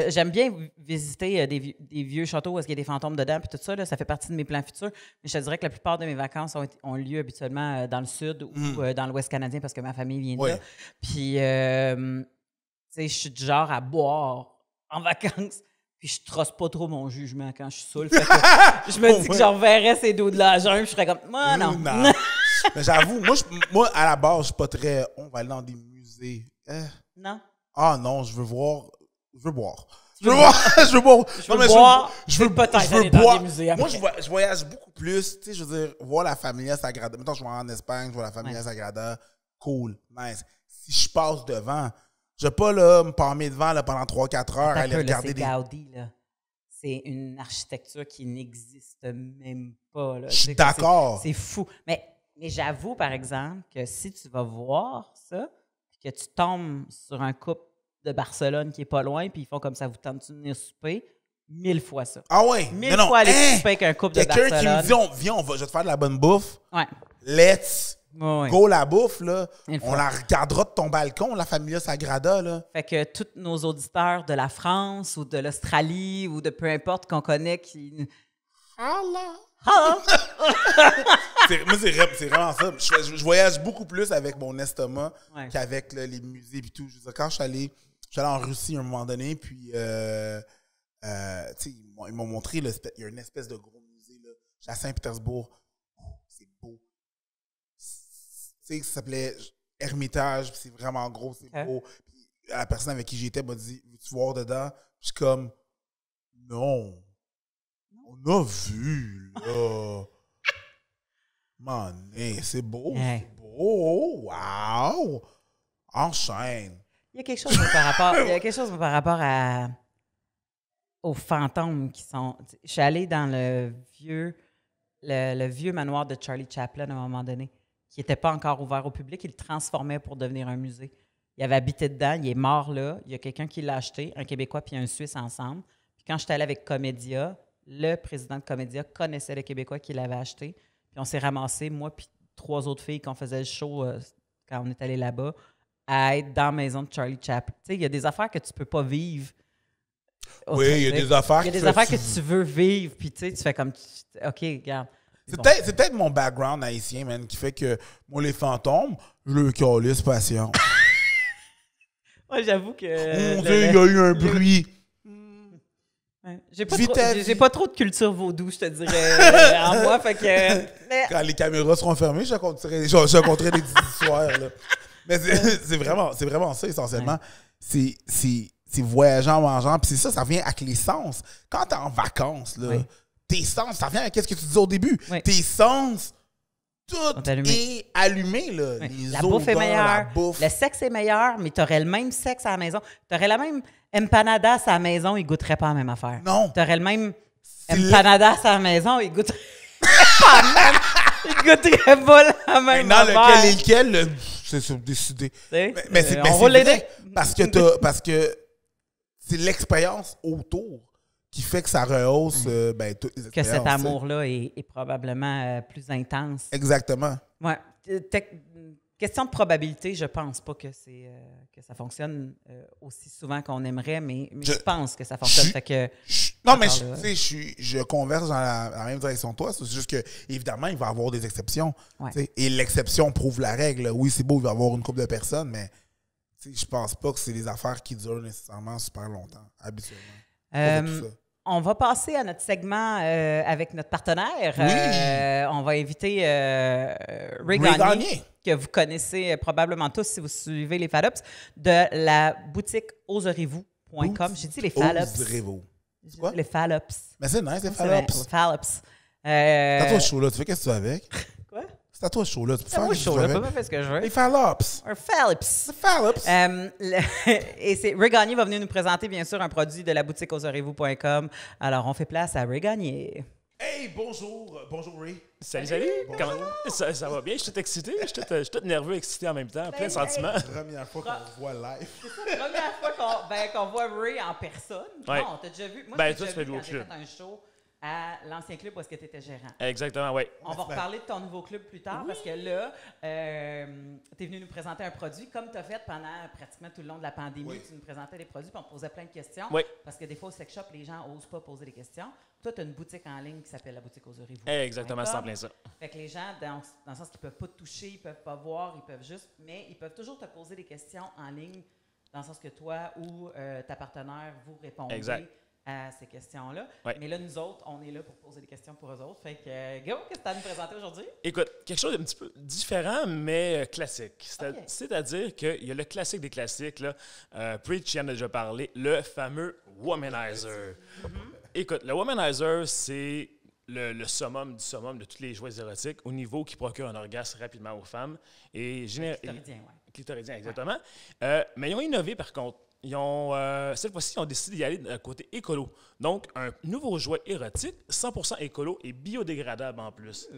J'aime bien visiter des vieux châteaux où il y a des fantômes dedans, puis tout ça, là, ça fait partie de mes plans futurs. Mais je te dirais que la plupart de mes vacances ont lieu habituellement dans le sud ou dans l'Ouest canadien parce que ma famille vient de là. Puis, tu sais, je suis du genre à boire en vacances. Puis je trosse pas trop mon jugement quand je suis saoul. Fait que je me dis que je reverrais ces dos de la jungle, je serais comme, moi, non. Mais j'avoue, moi, à la base, je suis pas très... On va aller dans des musées. Non? Ah non, je veux boire. Je veux boire. Je veux boire. Moi, je voyage beaucoup plus. Tu sais, je veux dire, voir la Familia Sagrada. Mettons, je vais en Espagne, je vois la Familia Sagrada. Cool, nice. Si je passe devant... Je ne vais pas là, me palmer devant là, pendant 3-4 heures à aller regarder des... Gaudi, là. C'est une architecture qui n'existe même pas. Là. Je suis d'accord. C'est fou. Mais j'avoue, par exemple, que si tu vas voir ça, puis que tu tombes sur un couple de Barcelone qui est pas loin, puis ils font comme ça, vous tentez de venir souper, 1000 fois ça. Ah ouais? 1000 fois aller souper avec un couple de Barcelone. Quelqu'un qui me dit, viens, je vais te faire de la bonne bouffe. Ouais. Let's go la bouffe, là. On la regardera de ton balcon, la Familia Sagrada, là. Fait que tous nos auditeurs de la France ou de l'Australie ou de peu importe qu'on connaît qui... Moi, c'est vraiment ça. Je voyage beaucoup plus avec mon estomac qu'avec là, les musées et tout. Je veux dire, quand je suis allé en Russie à un moment donné, puis tu sais, ils m'ont montré, il y a une espèce de gros musée, là. J'étais à Saint-Pétersbourg. C'est beau. Tu sais, ça s'appelait Hermitage, c'est vraiment gros, c'est beau. Puis la personne avec qui j'étais m'a dit, veux-tu voir dedans? Puis je suis comme, non. On a vu, là. Mané, c'est beau, c'est beau. Wow! Enchaîne. Il y a quelque chose par rapport aux fantômes qui sont... Je suis allée dans le vieux manoir de Charlie Chaplin à un moment donné, qui n'était pas encore ouvert au public. Il le transformait pour devenir un musée. Il avait habité dedans, il est mort là. Il y a quelqu'un qui l'a acheté, un Québécois puis un Suisse ensemble. Puis quand j'étais allée avec Comédia, le président de Comédia connaissait le Québécois qui l'avait acheté. Puis on s'est ramassés, moi puis 3 autres filles, qu'on faisait le show quand on est allé là-bas, à être dans la maison de Charlie Chaplin. Tu sais, il y a des affaires que tu peux pas vivre. Oui, il y a des affaires que tu veux vivre, puis tu sais, tu fais comme... OK, regarde. C'est peut-être mon background haïtien, man, qui fait que moi, les fantômes, je le calisse patient. Moi, j'avoue que... il y a eu un bruit. J'ai pas trop de culture vaudou, je te dirais, en moi, fait que... Quand les caméras seront fermées, je raconterai des histoires, là. Mais c'est vraiment ça, essentiellement. Ouais. C'est voyageant, mangeant. Puis c'est ça, ça vient avec les sens. Quand t'es en vacances, là, tes sens, ça vient avec ce que tu disais au début. Tes sens, tout est allumé. Là. Oui. Les la bouffe est meilleure. Bouffe. Le sexe est meilleur, mais tu aurais le même sexe à la maison. Tu aurais la même empanadas à la maison, il ne goûterait pas la même affaire. Non. Tu aurais le même empanadas à la maison, il goûterait pas la même. Il goûterait pas la même affaire. Maintenant, lequel, c'est décidé. Mais c'est vrai, parce que c'est l'expérience autour qui fait que ça rehausse toutes les expériences. Que cet amour-là est probablement plus intense. Exactement. Ouais. Question de probabilité, je pense pas que que ça fonctionne aussi souvent qu'on aimerait, mais je pense que ça fonctionne. Non, mais je converse dans la même direction que toi. C'est juste que, évidemment, il va y avoir des exceptions. Ouais. Et l'exception prouve la règle. Oui, c'est beau, il va y avoir une couple de personnes, mais je pense pas que c'est des affaires qui durent nécessairement super longtemps, habituellement. On va passer à notre segment avec notre partenaire. Oui. On va inviter Ray Gagné, que vous connaissez probablement tous si vous suivez les Fallops, de la boutique oserez-vous.com. J'ai dit les Fallops. Oserez-vous. Quoi? Les Fallops. Mais c'est nice, les Fallops. Les Fallops. C'est à toi le show là. Tu fais qu'est-ce que tu fais avec? Quoi? C'est à toi le show là. Tu peux faire ce que tu veux. Je peux pas faire ce que je veux. Les Fallops. Un Fallops. Les Fallops. Et c'est Ray Gagné va venir nous présenter, bien sûr, un produit de la boutique oserez-vous.com. Alors, on fait place à Ray Gagné. Hey, bonjour. Bonjour, Ray. Salut. Comment ça va bien? Je suis tout excité. Je suis tout nerveux, excité en même temps. Plein de sentiments. Première fois qu'on voit live. C'est la première fois qu'on voit Ray en personne. Ouais. Non, t'as déjà vu. Moi, toi, j'ai tu fais déjà vu quand j'ai club. fait un show à l'ancien club où est-ce que tu étais gérant. Exactement, oui. On va reparler de ton nouveau club plus tard parce que là, tu es venu nous présenter un produit comme tu as fait pendant pratiquement tout le long de la pandémie. Oui. Tu nous présentais des produits et on te posait plein de questions. Oui. Parce que des fois, au sex shop, les gens n'osent pas poser des questions. Toi, tu as une boutique en ligne qui s'appelle la boutique Oserez-vous. Exactement, c'est en plein ça. Fait que les gens, dans le sens qu'ils ne peuvent pas te toucher, ils ne peuvent pas voir, ils peuvent juste, mais ils peuvent toujours te poser des questions en ligne dans le sens que toi ou ta partenaire vous répondez. Exact. À ces questions-là. Ouais. Mais là, nous autres, on est là pour poser des questions pour eux autres. Fait que, Go, qu'est-ce que tu as à nous présenter aujourd'hui? Écoute, quelque chose d'un petit peu différent, mais classique. C'est-à-dire qu'il y a le classique des classiques, là. Preach en a déjà parlé, le fameux Womanizer. Écoute, le Womanizer, c'est le summum du summum de tous les jouets érotiques au niveau qui procure un orgasme rapidement aux femmes. Clitoridien, oui. Clitoridien, exactement. Mais ils ont innové, par contre. Cette fois-ci, ils ont décidé d'y aller d'un côté écolo. Donc, un nouveau jouet érotique, 100% écolo et biodégradable en plus.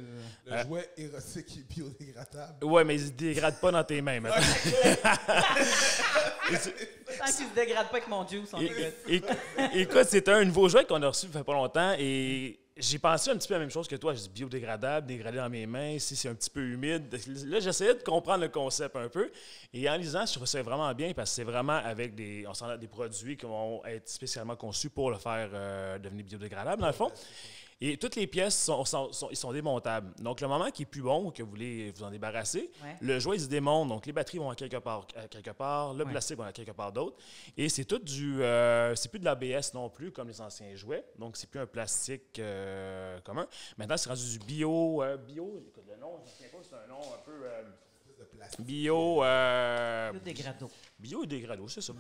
Le jouet érotique est biodégradable? Oui, mais il ne se dégrade pas dans tes mains. Tant qu'il ne se dégrade pas avec mon juice, on écoute, c'est un nouveau jouet qu'on a reçu il ne fait pas longtemps et j'ai pensé un petit peu la même chose que toi. Je dis biodégradable, dégradé dans mes mains, si c'est un petit peu humide. Là, j'essayais de comprendre le concept un peu. Et en lisant, je trouvais ça vraiment bien parce que c'est vraiment avec des produits qui vont être spécialement conçus pour le faire devenir biodégradable, dans le fond. Et toutes les pièces ils sont démontables. Donc, le moment qui est plus bon, que vous voulez vous en débarrasser, le jouet, il se démonte. Donc, les batteries vont à quelque part, le plastique va à quelque part d'autre. Et c'est tout c'est plus de l'ABS non plus, comme les anciens jouets. Donc, c'est plus un plastique commun. Maintenant, c'est rendu du bio. Écoute, le nom, je ne sais pas, c'est un nom un peu... biodégrado. Biodégrado, c'est ça.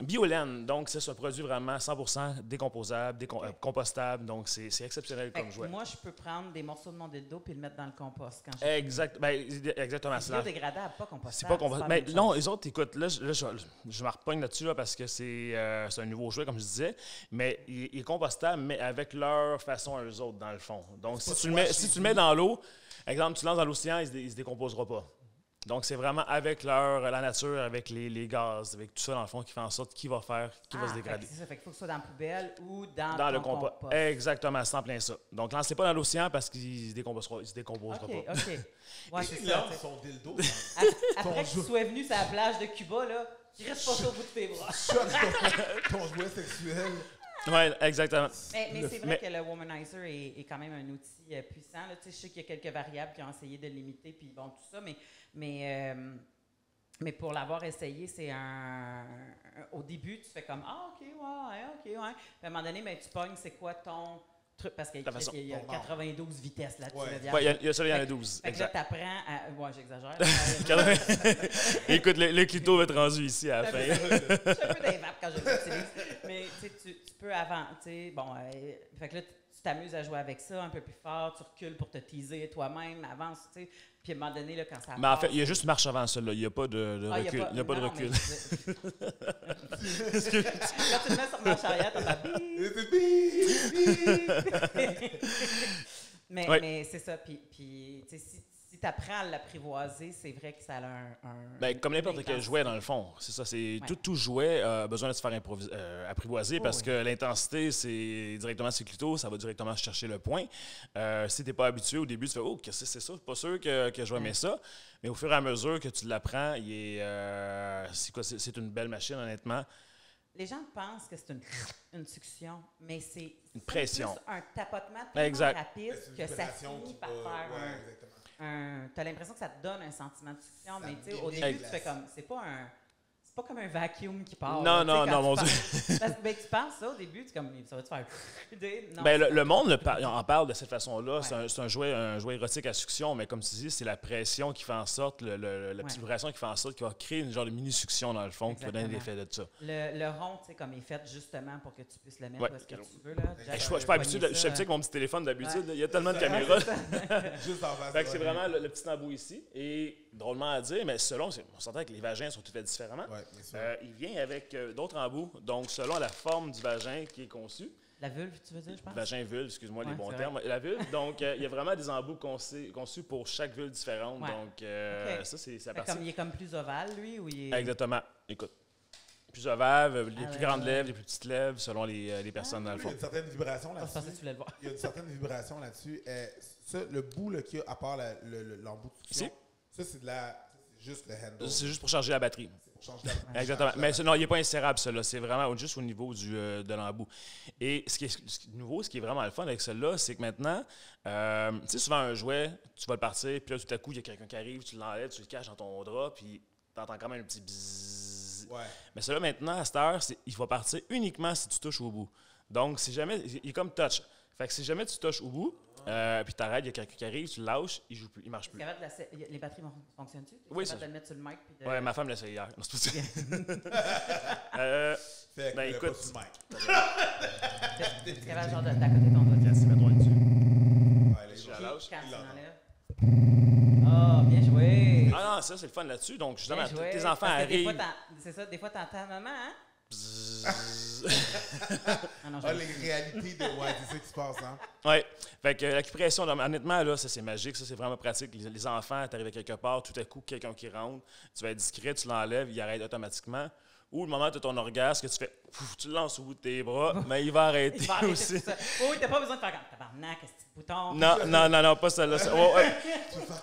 Biolène, donc c'est un produit vraiment 100% décomposable, compostable, donc c'est exceptionnel comme jouet. Moi, je peux prendre des morceaux de mon dildo et le mettre dans le compost. Exactement. C'est biodégradable, pas compostable. C'est pas compostable. Mais non, les autres, écoute, là, je me repogne là-dessus là, parce que c'est un nouveau jouet, comme je disais, mais il est compostable, mais avec leur façon à eux autres, dans le fond. Donc, si tu le mets dans l'eau, exemple, tu lances dans l'océan, il se décomposera pas. Donc, c'est vraiment avec la nature, avec les gaz, avec tout ça, dans le fond, qui fait en sorte qu'il va se dégrader. C'est ça, fait qu'il faut que ce soit dans la poubelle ou dans le compost. Exactement, c'est en plein ça. Donc, lancez pas dans l'océan parce qu'il se décomposera pas. OK. Ouais, c'est ça. Son dildo. Après que tu sois venu sur la plage de Cuba, là, il reste pas ça au bout de tes bras. Ton jouet sexuel. Oui, exactement. Mais c'est vrai que le Womanizer est quand même un outil puissant. Là. Je sais qu'il y a quelques variables qui ont essayé de le limiter, puis bon, tout ça, mais pour l'avoir essayé, c'est au début, tu fais comme « Ah, OK, ouais. » Puis à un moment donné, tu pognes, c'est quoi ton Parce qu'il façon. y a 92 vitesses là-dessus. Ouais. le diable. Oui, il y en a 12. Fait que là, Exact. t'apprends à... Ouais, j'exagère. Écoute, le clito va être rendu ici à la fin. Je suis un peu des vapes quand je l'utilise. Mais tu peux avant. Bon, fait que là, tu t'amuses à jouer avec ça un peu plus fort, tu recules pour te teaser toi-même, avance, tu sais. Puis à un moment donné, là, quand ça Mais en fait, passe, il y a juste marche avant ça. Là. Il n'y a pas de recul. Il n'y a pas de non, recul. mais quand tu le mets sur marche arrière, t'as Ouais. Mais c'est ça. Puis tu sais, si tu apprends à l'apprivoiser, c'est vrai que ça a un Ben, comme n'importe quel intensité. jouet, dans le fond. C'est ça. C'est Ouais. tout jouet a besoin de se faire apprivoiser parce oui. que l'intensité, c'est directement sur le clito. Ça va directement chercher le point. Si tu n'es pas habitué au début, tu fais « Oh, qu'est-ce que c'est ça? Je suis pas sûr que je vais aimer ça. » Mais au fur et à mesure que tu l'apprends, c'est une belle machine, honnêtement. Les gens pensent que c'est une succion, mais c'est pression. plus un tapotement tellement Exact. rapide C'est une que ça vibration finit qui par va- faire ouais, exactement. t'as l'impression que ça te donne un sentiment de succion, mais tu sais, au mimique début, tu la- fais comme, c'est pas comme un vacuum qui part. Non, là, tu sais, non, quand non, tu mon penses- Parce que ben, tu penses ça au début, tu comme, ça va te faire. Non, Ben, c'est le monde en parle de cette façon-là. Ouais. C'est un jouet érotique à succion, mais comme tu dis, c'est la pression qui fait en sorte, la petite vibration qui fait en sorte qu'il va créer une genre de mini-succion dans le fond qui va donner Exactement. l'effet de ça. Le rond, tu sais, comme il est fait justement pour que tu puisses le mettre Ouais. où est-ce que tu veux. Là. Je suis pas habitué, je suis habitué avec mon petit téléphone d'habitude. là. Il y a tellement de caméras. Juste en face. Fait que c'est vraiment le petit embout ici. Et drôlement à dire, mais on s'entend que les vagins sont tout faits différemment. Ouais, bien sûr. Il vient avec d'autres embouts, donc selon la forme du vagin qui est conçu. La vulve, tu veux dire, je pense? Vagin, vulve, excuse-moi les Ouais, bons c'est termes. La vulve, donc il y a vraiment des embouts conçus pour chaque vulve différente. Ouais. Donc Ok. ça, c'est la Fait partie. comme, il est comme plus ovale, lui, ou il est... Exactement. Écoute, plus ovales, les Ah plus ouais, grandes ouais. lèvres, les plus petites lèvres, selon les personnes dans le Il y a fond. une certaine vibration Je là-dessus. pensais que tu voulais le voir. Il y a une certaine vibration là-dessus. Ça, le bout là, qu'il y a, à part l'embout de succion, ça, c'est juste le handle. C'est juste pour charger la batterie. C'est pour changer la Exactement. Mais non, il n'est pas insérable, celui-là. C'est vraiment juste au niveau de l'embout. Et ce qui est nouveau, ce qui est vraiment le fun avec celui-là, c'est que maintenant, tu sais, souvent un jouet, tu vas le partir, puis là, tout à coup, il y a quelqu'un qui arrive, tu l'enlèves, tu le caches dans ton drap, puis tu entends quand même un petit bzzz. Ouais. Mais celui-là, maintenant, à cette heure, il va partir uniquement si tu touches au bout. Donc, si jamais, il est comme touch. Fait que si jamais tu touches au bout, puis tu arrêtes, il y a quelqu'un qui arrive, tu le lâches, il marche plus. Les batteries fonctionnent-tu? Oui, ça. ça. De le mettre sur le mic puis de... Ouais, ma femme l'a essayé hier. Non, c'est pas Fait que Ben, écoute, écoute. pas sur le mic. T'es capable genre d'à côté de ton doigt. Merci, mets-toi dessus. Ouais, les Je gens. la lâche. Quand Il tu l'entend. l'enlèves. Ah, bien joué! Ah non, ça, c'est le fun là-dessus. Donc, justement, Bien joué. tes enfants Parce que des arrivent. fois, c'est ça, des fois, t'entends maman, hein? Bzzz. Ah non, Ah, les réalités de. Ouais, c'est ça qui se passe, hein. Ouais. Fait que l'acupression, honnêtement, là, ça, c'est magique. Ça, c'est vraiment pratique. Les enfants, t'arrives à quelque part, tout à coup, quelqu'un qui rentre, tu vas être discret, tu l'enlèves, il arrête automatiquement. Ou le moment où tu as ton orgasme, que tu fais, pouf, tu le lances au bout de tes bras, mais il va arrêter, il va arrêter aussi. tout ça. Oh, oui, t'as pas besoin de faire comme tabarnak, ce petit bouton. Non, pas celle-là. Ouais. Tu veux faire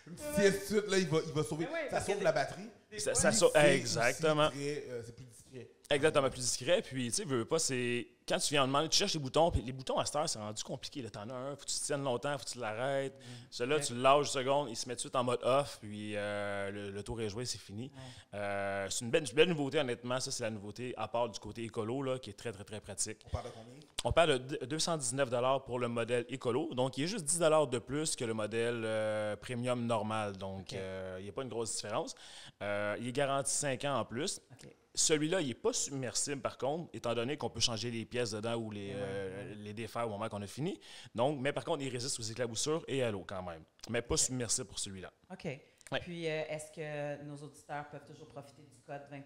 une petite sieste, là, il va sauver. Mais oui, Ça parce sauve que la batterie. Ça Puis sauve- c'est exactement. aussi c'est plus discret. Exactement, plus discret. Puis, tu sais, veux pas, c'est. Quand tu viens en demander, tu cherches les boutons, puis les boutons à cette heure, c'est rendu compliqué. Là, t'en as un, faut que tu te tiennes longtemps, faut que tu l'arrêtes. Celui-là, Ok. tu le lâches une seconde, il se met tout de suite en mode off, puis le tour est joué, c'est fini. C'est une belle nouveauté, honnêtement. Ça, c'est la nouveauté, à part du côté écolo, là, qui est très, très, très pratique. On parle de combien? On parle de 219 $ pour le modèle écolo. Donc, il est juste 10 $ de plus que le modèle premium normal. Donc, il n'y a pas une grosse différence. Il est garanti 5 ans en plus. OK. Celui-là, il n'est pas submersible, par contre, étant donné qu'on peut changer les pièces dedans ou les défaire au moment qu'on a fini. Donc, mais par contre, il résiste aux éclaboussures et à l'eau quand même. Mais pas submersible pour celui-là. OK. Ouais. Puis, est-ce que nos auditeurs peuvent toujours profiter du code 20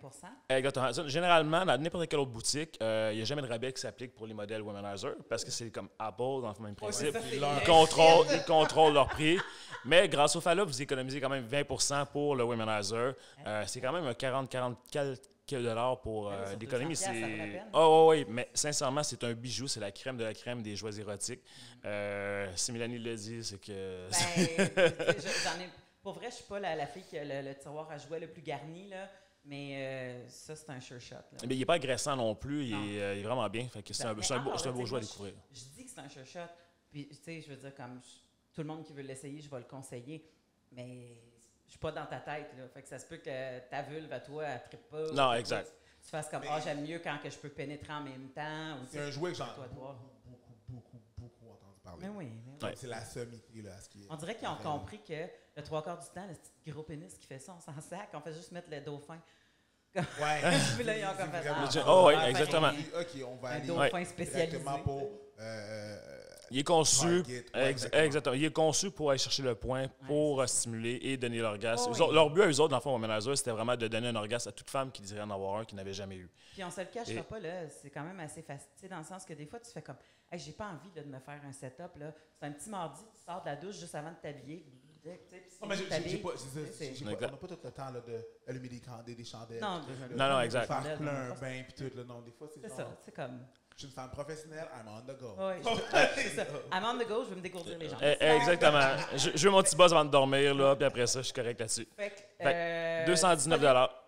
Exactement. Ça, généralement, dans n'importe quelle autre boutique, il n'y a jamais de rabais qui s'applique pour les modèles Womanizer parce que c'est comme Apple dans le même principe. ça, c'est Ils contrôlent leur prix. Mais grâce au Fallop, vous économisez quand même 20 % pour le Womanizer. C'est quand même un 40-44 $ pour Ouais, sur l'économie. 200$, ça vaut la peine. Oui, mais sincèrement, c'est un bijou. C'est la crème de la crème des jouets érotiques. Si Mélanie le dit, c'est que... Ben, j'en ai... Pour vrai, je suis pas la fille qui a le tiroir à jouets le plus garni, là. Mais ça, c'est un sure shot. Là. Mais il n'est pas agressant non plus. Non. Il est vraiment bien. Fait que c'est un, Mais c'est un beau, encore, c'est un là, beau tu sais, jouet à moi, découvrir. Je dis que c'est un sure shot. Puis, tu sais, je veux dire, comme tout le monde qui veut l'essayer, je vais le conseiller. Mais je suis pas dans ta tête, là. Fait que ça se peut que ta vulve à toi, elle trippe pas. Non, ou exact. Tu fasses comme, j'aime mieux quand que je peux pénétrer en même temps. Ou, C'est un jouet que j'en toi, toi. beaucoup Mais oui, mais oui. Ouais. C'est la sommité, là, à ce qui est. On dirait qu'ils ont compris que le 3/4 du temps, le petit gros pénis qui fait ça, on s'en sac, on fait juste mettre le dauphin. Ouais. Puis là, ils ont comme fait ça. Oh, oui, On va exactement. faire OK, on va un aller dauphin spécialisé. directement pour... Il est conçu, Target, ouais, exactement. Il est conçu pour aller chercher le point, pour stimuler et donner l'orgasme. Oh, Eux autres- oui. Leur but, eux autres, dans le fond, Womanizer, c'était vraiment de donner un orgasme à toute femme qui désirait en avoir un, qui n'avait jamais eu. Puis on se le cachera Et- pas, là, c'est quand même assez facile, tu sais, dans le sens que des fois, tu fais comme, hey, j'ai pas envie là, de me faire un setup, là. C'est un petit mardi, tu sors de la douche juste avant de t'habiller, tu sais, puis Non, mais tu j'ai t'habilles, pas, c'est ça, c'est- j'ai pas- on n'a pas tout le temps là, d'allumer des chandelles. Non, puis déjà, de- Non, non, de exact. faire Chandelles, plein non, un bain, puis tout. Là, non, des fois, c'est c'est genre, ça, c'est comme, je suis une femme professionnelle, I'm on the go. ouais, c'est ça. I'm on the go, je veux me dégourdir les jambes. Exactement. Je veux mon petit buzz avant de dormir, là, puis après ça, je suis correct là-dessus. Fait que, Fait que 219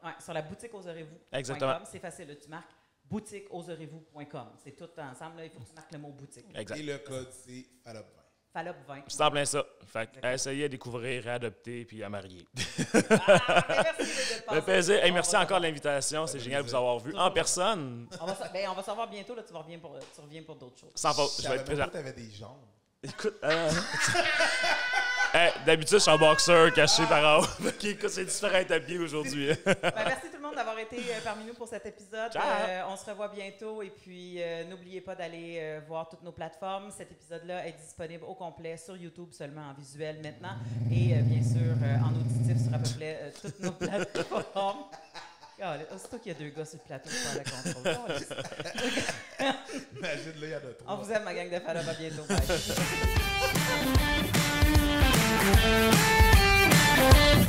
Ouais, sur la boutique oserez-vous. Exactement. C'est facile, là, tu marques boutiqueoserez-vous.com. C'est tout ensemble, là, il faut que tu marques le mot boutique. Exact. Et le code, c'est FALOP20. Fallop 20. C'est en plein ça. Fait que, Exactement. essayez à découvrir, à adopter, puis à marier. Ah, merci d'être Ça fait plaisir. Hey, merci On va encore de l'invitation. C'est génial de vous avoir vu en personne. On va savoir bientôt, là, tu reviens pour d'autres choses. Sans faute. Je vais être savais présent. même pas que t'avais des jambes. Écoute, hey, d'habitude, je suis un boxeur caché par en haut. Ok, écoute, c'est différent d'être habillé aujourd'hui. Merci tout le monde d'avoir été parmi nous pour cet épisode. Ciao. On se revoit bientôt et puis n'oubliez pas d'aller voir toutes nos plateformes. Cet épisode-là est disponible au complet sur YouTube seulement en visuel maintenant et bien sûr en auditif sur à peu près toutes nos plateformes. Aussitôt qu'il y a 2 gars sur le plateau, je prends le contrôle. Imagine, là, il y en a 3. On vous aime, ma gang de Fallop. À bientôt. Bye.